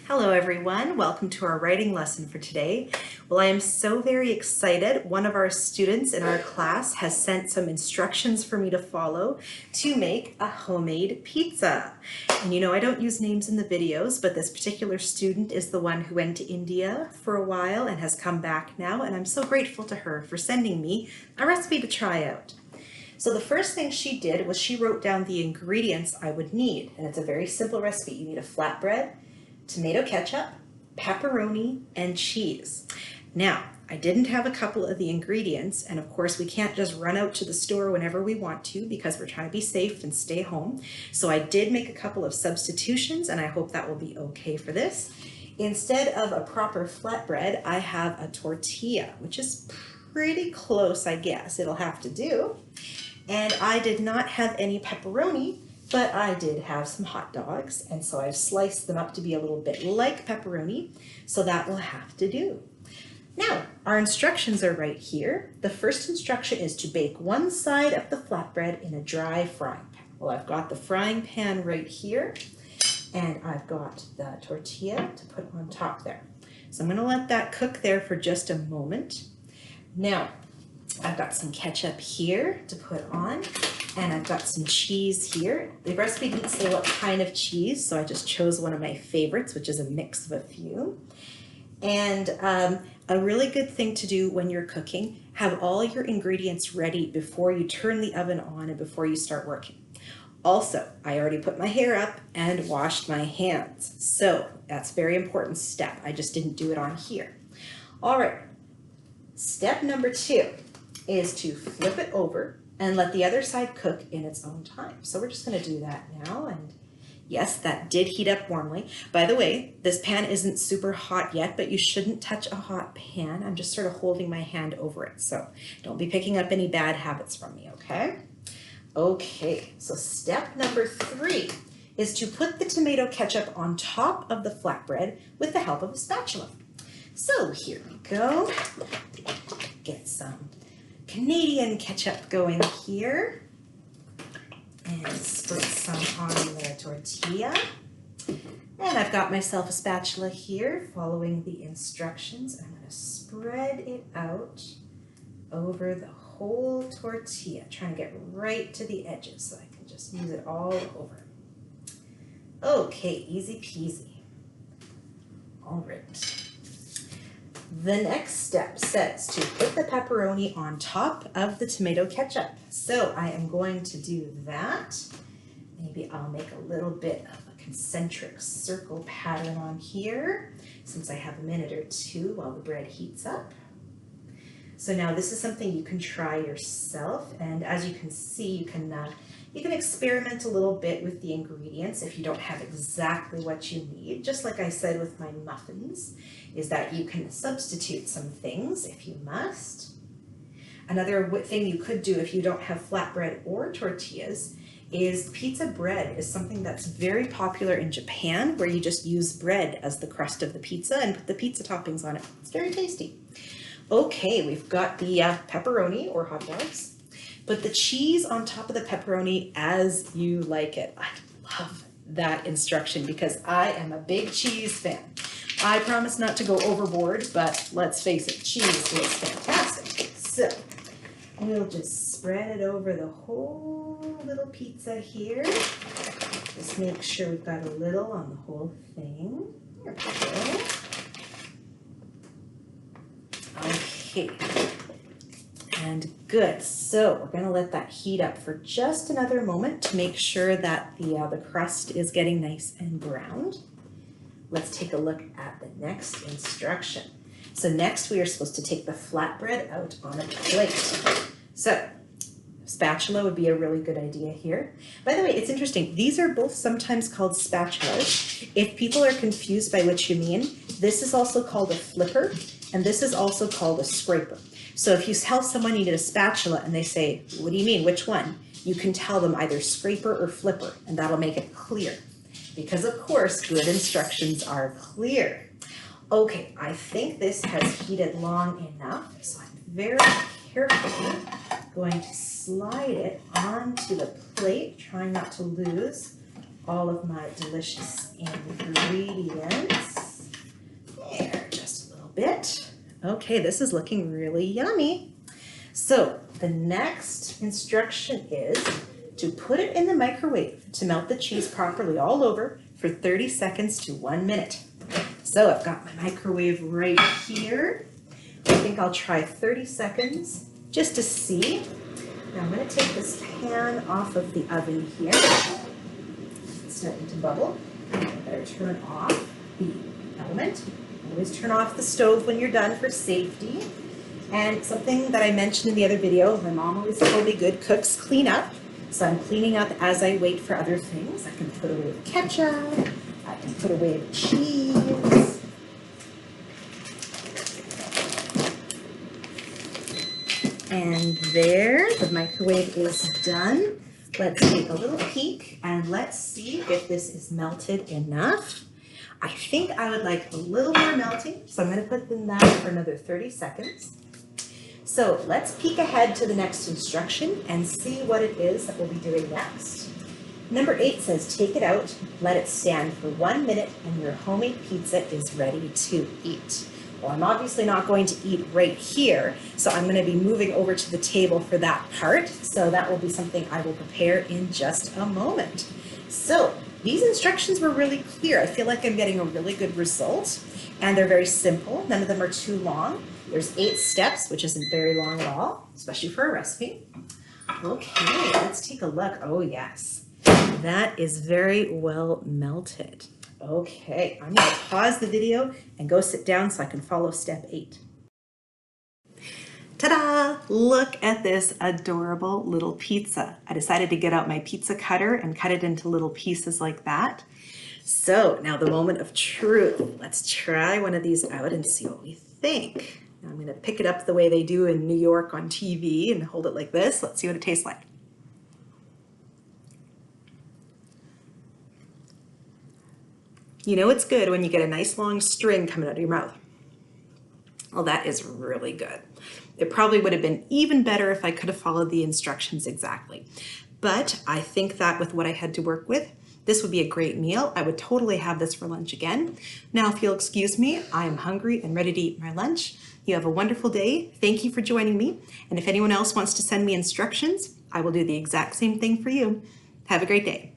Hello everyone, welcome to our writing lesson for today. Well, I am so very excited. One of our students in our class has sent some instructions for me to follow to make a homemade pizza. And you know, I don't use names in the videos, but this particular student is the one who went to India for a while and has come back now, and I'm so grateful to her for sending me a recipe to try out. So the first thing she did was she wrote down the ingredients I would need, and it's a very simple recipe. You need a flatbread, tomato ketchup, pepperoni, and cheese. Now, I didn't have a couple of the ingredients, and of course we can't just run out to the store whenever we want to because we're trying to be safe and stay home. So I did make a couple of substitutions, and I hope that will be okay for this. Instead of a proper flatbread, I have a tortilla, which is pretty close, I guess. It'll have to do. And I did not have any pepperoni, but I did have some hot dogs, and so I've sliced them up to be a little bit like pepperoni, so that will have to do. Now, our instructions are right here. The first instruction is to bake one side of the flatbread in a dry frying pan. Well, I've got the frying pan right here, and I've got the tortilla to put on top there. So I'm going to let that cook there for just a moment. Now, I've got some ketchup here to put on, and I've got some cheese here. The recipe didn't say what kind of cheese, so I just chose one of my favorites, which is a mix of a few. And a really good thing to do when you're cooking, have all your ingredients ready before you turn the oven on and before you start working. Also, I already put my hair up and washed my hands. So that's a very important step. I just didn't do it on here. All right, step number 2 is to flip it over and let the other side cook in its own time. So we're just going to do that now. And yes, that did heat up warmly. By the way, this pan isn't super hot yet, but you shouldn't touch a hot pan. I'm just sort of holding my hand over it. So don't be picking up any bad habits from me, okay? Okay, so step number 3 is to put the tomato ketchup on top of the flatbread with the help of a spatula. So here we go. Get some Canadian ketchup going here, and spritz some on the tortilla. And I've got myself a spatula here following the instructions. I'm going to spread it out over the whole tortilla, trying to get right to the edges so I can just use it all over. Okay, easy peasy. All right. The next step says to put the pepperoni on top of the tomato ketchup. So I am going to do that. Maybe I'll make a little bit of a concentric circle pattern on here since I have a minute or two while the bread heats up. So now this is something you can try yourself, and as you can see, you can experiment a little bit with the ingredients if you don't have exactly what you need. Just like I said with my muffins, is that you can substitute some things if you must. Another thing you could do if you don't have flatbread or tortillas is pizza bread is something that's very popular in Japan, where you just use bread as the crust of the pizza and put the pizza toppings on it. It's very tasty. Okay, we've got the pepperoni or hot dogs. Put the cheese on top of the pepperoni as you like it. I love that instruction because I am a big cheese fan. I promise not to go overboard, but let's face it, cheese is fantastic. So we'll just spread it over the whole little pizza here. Just make sure we've got a little on the whole thing. There we go. Okay. And good. So we're going to let that heat up for just another moment to make sure that the crust is getting nice and browned. Let's take a look at the next instruction. So next we are supposed to take the flatbread out on a plate. So spatula would be a really good idea here. By the way, it's interesting. These are both sometimes called spatulas. If people are confused by what you mean, this is also called a flipper, and this is also called a scraper. So if you tell someone you need a spatula and they say, what do you mean, which one? You can tell them either scraper or flipper, and that'll make it clear. Because of course, good instructions are clear. Okay, I think this has heated long enough, so I'm very carefully going to slide it onto the plate, trying not to lose all of my delicious ingredients. bit. Okay, this is looking really yummy. So the next instruction is to put it in the microwave to melt the cheese properly all over for 30 seconds to 1 minute. So I've got my microwave right here. I think I'll try 30 seconds just to see. Now I'm going to take this pan off of the oven here. It's starting to bubble. I better turn off the element. Always turn off the stove when you're done for safety. And something that I mentioned in the other video, my mom always told me good cooks clean up. So I'm cleaning up as I wait for other things. I can put away the ketchup. I can put away the cheese. And there, the microwave is done. Let's take a little peek and let's see if this is melted enough. I think I would like a little more melting, so I'm going to put in that for another 30 seconds. So let's peek ahead to the next instruction and see what it is that we'll be doing next. Number 8 says take it out, let it stand for 1 minute, and your homemade pizza is ready to eat. Well, I'm obviously not going to eat right here, so I'm going to be moving over to the table for that part. So that will be something I will prepare in just a moment. So these instructions were really clear. I feel like I'm getting a really good result, and they're very simple. None of them are too long. There's 8 steps, which isn't very long at all, especially for a recipe. Okay, let's take a look. Oh yes, that is very well melted. Okay, I'm going to pause the video and go sit down so I can follow step 8. Ta-da! Look at this adorable little pizza. I decided to get out my pizza cutter and cut it into little pieces like that. So now the moment of truth. Let's try one of these out and see what we think. Now I'm going to pick it up the way they do in New York on TV and hold it like this. Let's see what it tastes like. You know it's good when you get a nice long string coming out of your mouth. Well, that is really good. It probably would have been even better if I could have followed the instructions exactly. But I think that with what I had to work with, this would be a great meal. I would totally have this for lunch again. Now, if you'll excuse me, I am hungry and ready to eat my lunch. You have a wonderful day. Thank you for joining me. And if anyone else wants to send me instructions, I will do the exact same thing for you. Have a great day.